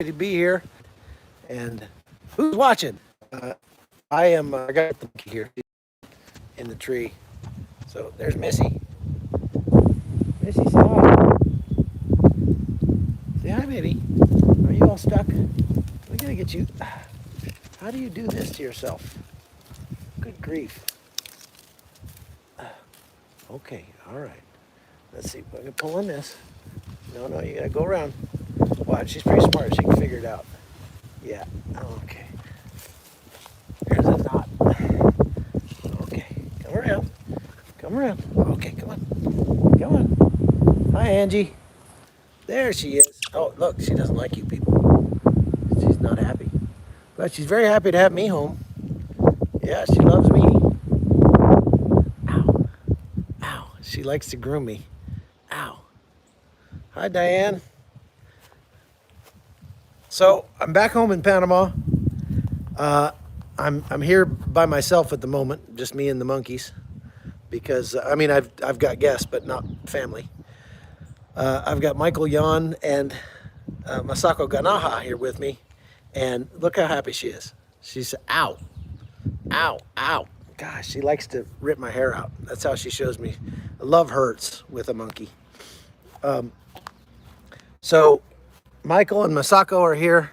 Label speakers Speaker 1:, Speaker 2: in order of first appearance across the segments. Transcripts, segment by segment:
Speaker 1: to be here. And who's watching? I am. I got the monkey here in the tree. So there's Missy. Missy, say hi. Say hi, baby. Are you all stuck? We're gonna get you. How do you do this to yourself? Good grief. Okay, all right. Let's see. We're gonna pull on this. No, you gotta go around. Watch, she's pretty smart. She can figure it out. Yeah. Okay. There's a knot. Okay. Come around. Come around. Okay, come on. Come on. Hi, Angie. There she is. Oh, look, she doesn't like you people. She's not happy. But she's very happy to have me home. Yeah, she loves me. Ow. Ow. She likes to groom me. Ow. Hi, Diane. So I'm back home in Panama. I'm here by myself at the moment, just me and the monkeys, because I mean I've got guests, but not family. I've got Michael Yan and Masako Ganaha here with me, and look how happy she is. She's ow, ow, ow. Gosh, she likes to rip my hair out. That's how she shows me love hurts with a monkey. So Michael and Masako are here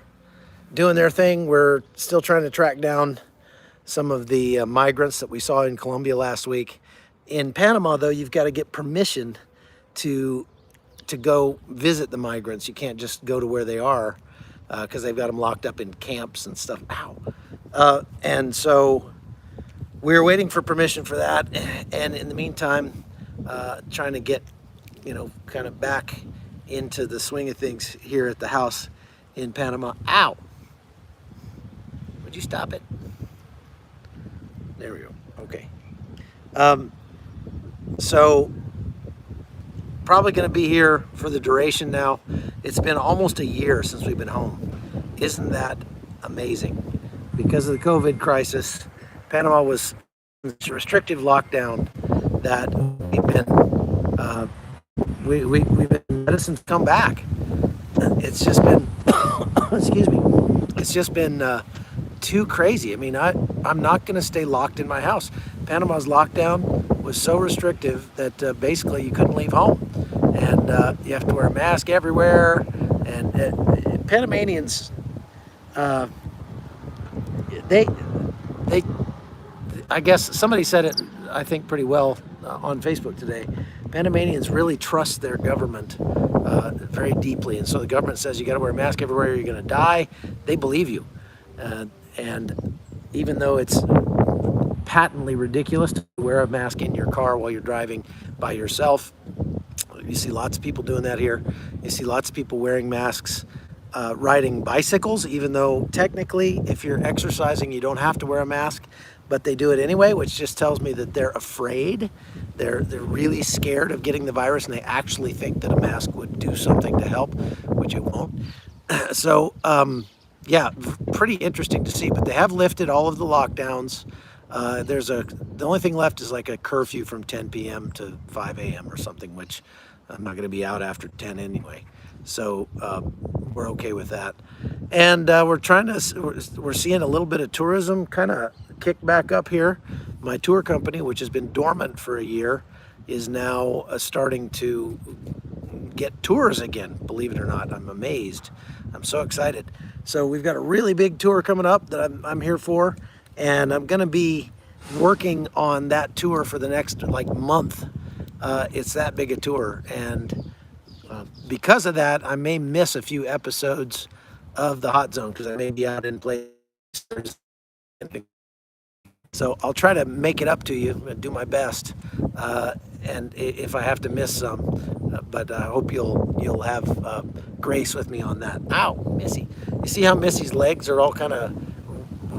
Speaker 1: doing their thing. We're still trying to track down some of the migrants that we saw in Colombia last week. In Panama, though, you've got to get permission to go visit the migrants. You can't just go to where they are because they've got them locked up in camps and stuff. Ow. And so we're waiting for permission for that. And in the meantime, trying to get, kind of back into the swing of things here at the house in Panama. Ow! Would you stop it? There we go. Okay. So probably going to be here for the duration now. It's been almost a year since we've been home. Isn't that amazing? Because of the COVID crisis, Panama was in a restrictive lockdown that we've been medicines come back. It's just been excuse me. It's just been too crazy. I mean, I'm not going to stay locked in my house. Panama's lockdown was so restrictive that basically you couldn't leave home, and you have to wear a mask everywhere. And Panamanians, they, I guess somebody said it, I think pretty well on Facebook today. Panamanians really trust their government very deeply, and so the government says you got to wear a mask everywhere, or you're going to die. They believe you. And even though it's patently ridiculous to wear a mask in your car while you're driving by yourself, you see lots of people doing that here. You see lots of people wearing masks, riding bicycles, even though technically if you're exercising you don't have to wear a mask, but they do it anyway, which just tells me that they're afraid. They're really scared of getting the virus, and they actually think that a mask would do something to help, which it won't. So yeah, pretty interesting to see, but they have lifted all of the lockdowns. The only thing left is like a curfew from 10 p.m. to 5 a.m. or something, which I'm not going to be out after 10 anyway. So we're okay with that. And we're seeing a little bit of tourism kind of kick back up here. My tour company, which has been dormant for a year, is now starting to get tours again, believe it or not. I'm amazed. I'm so excited. So we've got a really big tour coming up that I'm here for, and I'm going to be working on that tour for the next month. It's that big a tour, and because of that, I may miss a few episodes of the Hot Zone because I may be out in places. So I'll try to make it up to you and do my best. And if I have to miss some, but I hope you'll have grace with me on that. Ow, Missy! You see how Missy's legs are all kind of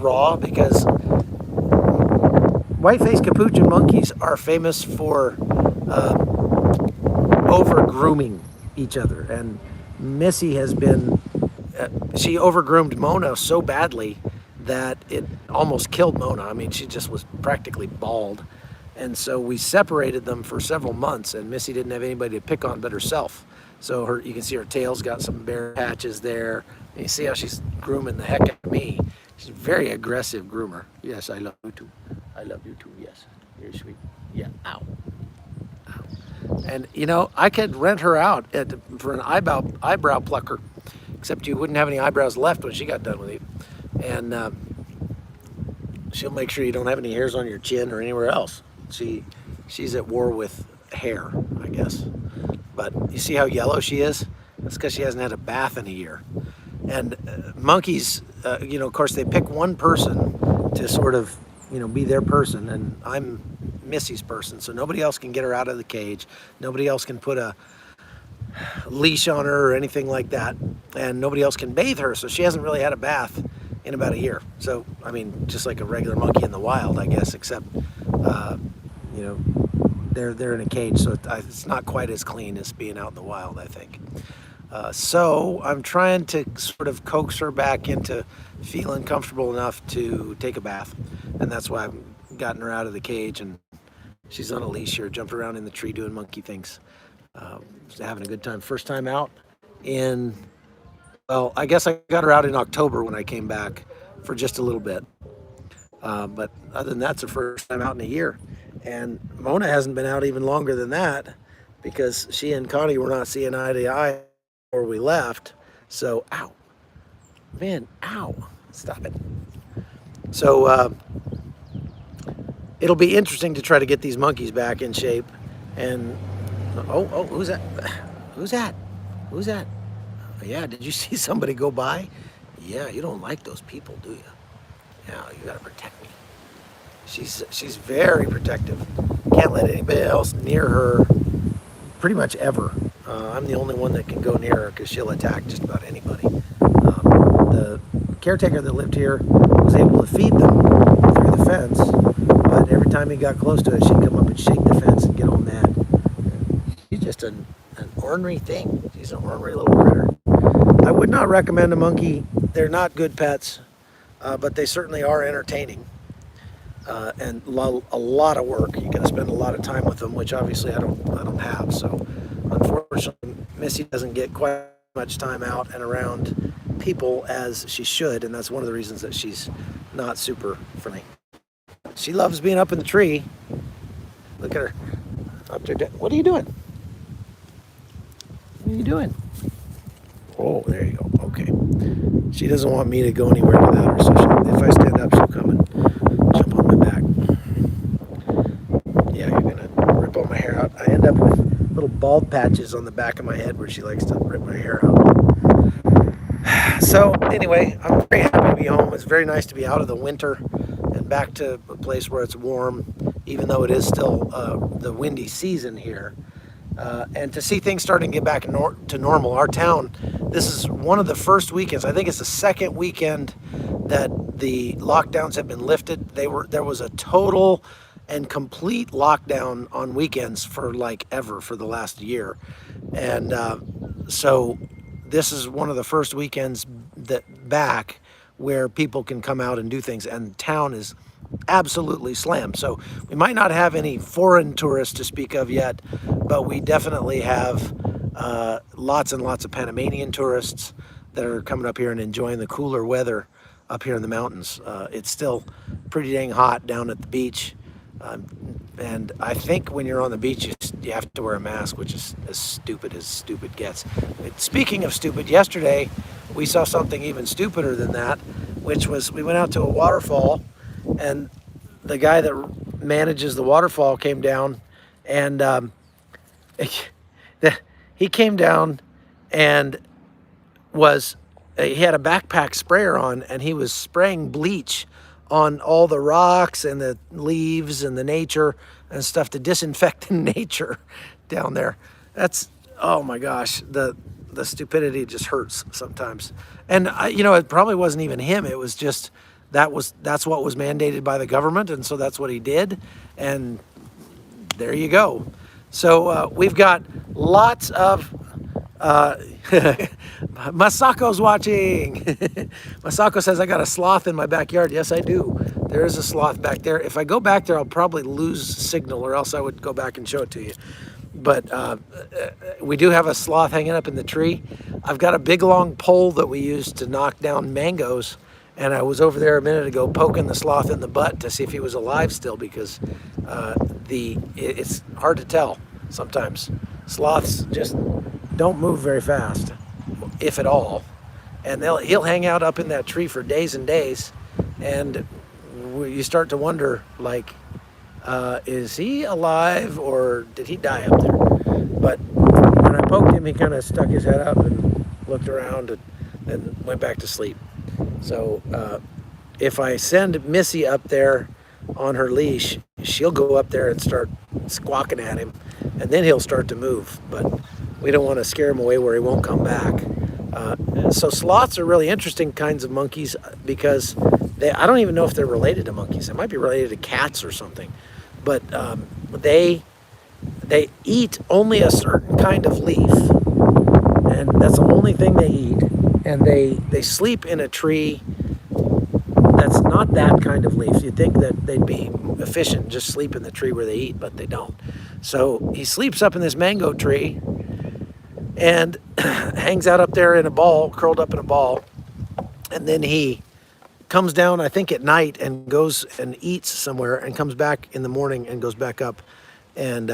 Speaker 1: raw because white-faced capuchin monkeys are famous for over-grooming each other, and Missy has been. She over-groomed Mona so badly that it almost killed Mona. I mean, she just was practically bald. And so we separated them for several months, and Missy didn't have anybody to pick on but herself. So you can see her tail's got some bare patches there. You see how she's grooming the heck out of me. She's a very aggressive groomer. Yes, I love you too. I love you too. Yes, you're sweet. Yeah. Ow. And you know, I could rent her out for an eyebrow plucker, except you wouldn't have any eyebrows left when she got done with you. And she'll make sure you don't have any hairs on your chin or anywhere else. She's at war with hair, I guess. But you see how yellow she is? That's because she hasn't had a bath in a year. And monkeys, you know, of course, they pick one person to sort of, you know, be their person. And I'm Missy's person, so nobody else can get her out of the cage. Nobody else can put a leash on her or anything like that. And nobody else can bathe her, so she hasn't really had a bath in about a year. So, I mean, just like a regular monkey in the wild, I guess, except, you know, they're in a cage, so it's not quite as clean as being out in the wild, I think. So I'm trying to sort of coax her back into feeling comfortable enough to take a bath. And that's why I've gotten her out of the cage, and she's on a leash here, jumping around in the tree doing monkey things. Having a good time. First time out in, well, I guess I got her out in October when I came back for just a little bit. But other than that, it's her first time out in a year. And Mona hasn't been out even longer than that because she and Connie were not seeing eye to eye before we left. So, ow. Man, ow. Stop it. So, it'll be interesting to try to get these monkeys back in shape. And, oh, who's that? Who's that? Who's that? Yeah, did you see somebody go by? Yeah, you don't like those people, do you? Yeah, you gotta protect me. She's very protective. Can't let anybody else near her pretty much ever. I'm the only one that can go near her because she'll attack just about anybody. The caretaker that lived here was able to feed them through the fence, but every time he got close to it, she'd come up and shake the fence and get all mad. She's just an ornery thing. She's an ornery little critter. I would not recommend a monkey. They're not good pets, but they certainly are entertaining. And a lot of work. You got to spend a lot of time with them, which obviously I don't have. So, unfortunately, Missy doesn't get quite much time out and around people as she should, and that's one of the reasons that she's not super friendly. She loves being up in the tree. Look at her up there. What are you doing? What are you doing? Oh, there you go. Okay. She doesn't want me to go anywhere without her, so if I stand up, she'll come and jump on my back. Yeah, you're gonna rip all my hair out. I end up with little bald patches on the back of my head where she likes to rip my hair out. So anyway, I'm very happy to be home. It's very nice to be out of the winter and back to a place where it's warm, even though it is still the windy season here. And to see things starting to get back to normal. Our town, this is one of the first weekends, I think it's the second weekend that the lockdowns have been lifted. There was a total and complete lockdown on weekends for like ever for the last year. And so this is one of the first weekends back where people can come out and do things, and town is absolutely slammed. So we might not have any foreign tourists to speak of yet, but we definitely have lots and lots of Panamanian tourists that are coming up here and enjoying the cooler weather up here in the mountains. It's still pretty dang hot down at the beach. And I think when you're on the beach, you have to wear a mask, which is as stupid gets. Speaking of stupid, yesterday we saw something even stupider than that, which was we went out to a waterfall, and the guy that manages the waterfall came down, and he came down and he had a backpack sprayer on, and he was spraying bleach on all the rocks and the leaves and the nature and stuff to disinfect the nature down there. That's, oh my gosh, the stupidity just hurts sometimes. And you know, it probably wasn't even him. It was just that's what was mandated by the government, and so that's what he did. And there you go. So we've got lots of Masako's watching. Masako says, I got a sloth in my backyard. Yes, I do. There is a sloth back there. If I go back there, I'll probably lose signal, or else I would go back and show it to you. but we do have a sloth hanging up in the tree. I've got a big long pole that we use to knock down mangoes, and I was over there a minute ago poking the sloth in the butt to see if he was alive still, because it's hard to tell sometimes. Sloths just don't move very fast, if at all, and he'll hang out up in that tree for days and days, and you start to wonder, like, is he alive or did he die up there? But when I poked him, he kind of stuck his head up and looked around and then went back to sleep. So if I send Missy up there on her leash, she'll go up there and start squawking at him, and then he'll start to move. But we don't want to scare him away where he won't come back. So sloths are really interesting kinds of monkeys, because I don't even know if they're related to monkeys. They might be related to cats or something. But they eat only a certain kind of leaf, and that's the only thing they eat. And they sleep in a tree that's not that kind of leaf. You'd think that they'd be efficient and just sleep in the tree where they eat, but they don't. So he sleeps up in this mango tree and hangs out up there in a ball, curled up in a ball, and then he comes down, I think at night, and goes and eats somewhere, and comes back in the morning and goes back up and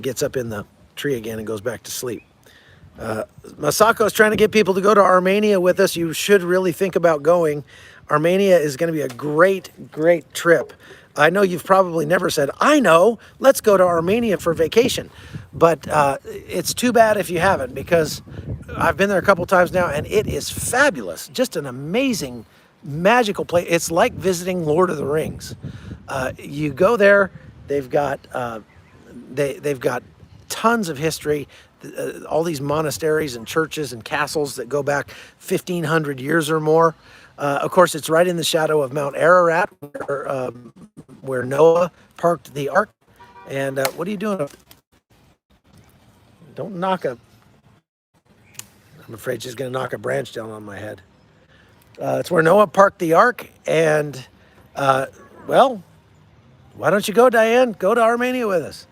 Speaker 1: gets up in the tree again and goes back to sleep. Masako is trying to get people to go to Armenia with us. You should really think about going. Armenia is going to be a great, great trip. I know you've probably never said, I know, let's go to Armenia for vacation. But it's too bad if you haven't, because I've been there a couple times now, and it is fabulous. Just an amazing, magical place. It's like visiting Lord of the Rings. You go there, they've got tons of history, all these monasteries and churches and castles that go back 1,500 years or more. Of course, it's right in the shadow of Mount Ararat, where Noah parked the ark. And what are you doing? Don't knock I'm afraid she's going to knock a branch down on my head. It's where Noah parked the ark. And, well, why don't you go, Diane? Go to Armenia with us.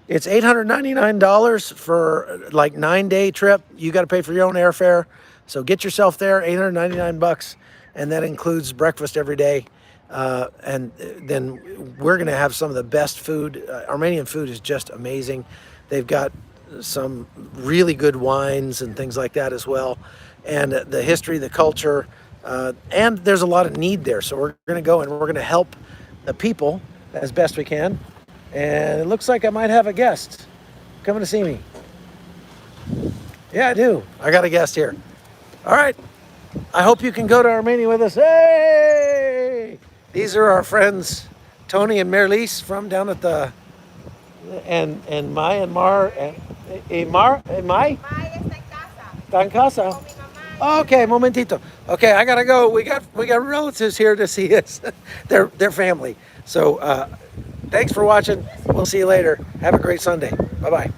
Speaker 1: It's $899 for like 9-day trip. You got to pay for your own airfare. So get yourself there, $899. And that includes breakfast every day. And then we're going to have some of the best food. Armenian food is just amazing. They've got some really good wines and things like that as well. And the history, the culture, and there's a lot of need there. So we're going to go and we're going to help the people as best we can. And it looks like I might have a guest coming to see me. Yeah, I do. I got a guest here. All right. I hope you can go to Armenia with us. Hey! These are our friends, Tony and Merlis, from down at the, and Mai and Mar, and Mar, and Mai?
Speaker 2: Mai está en casa.
Speaker 1: Está en casa?
Speaker 2: Con mi mamá.
Speaker 1: Okay, momentito. Okay, I gotta go. We got relatives here to see us. They're family. So thanks for watching. We'll see you later. Have a great Sunday. Bye-bye.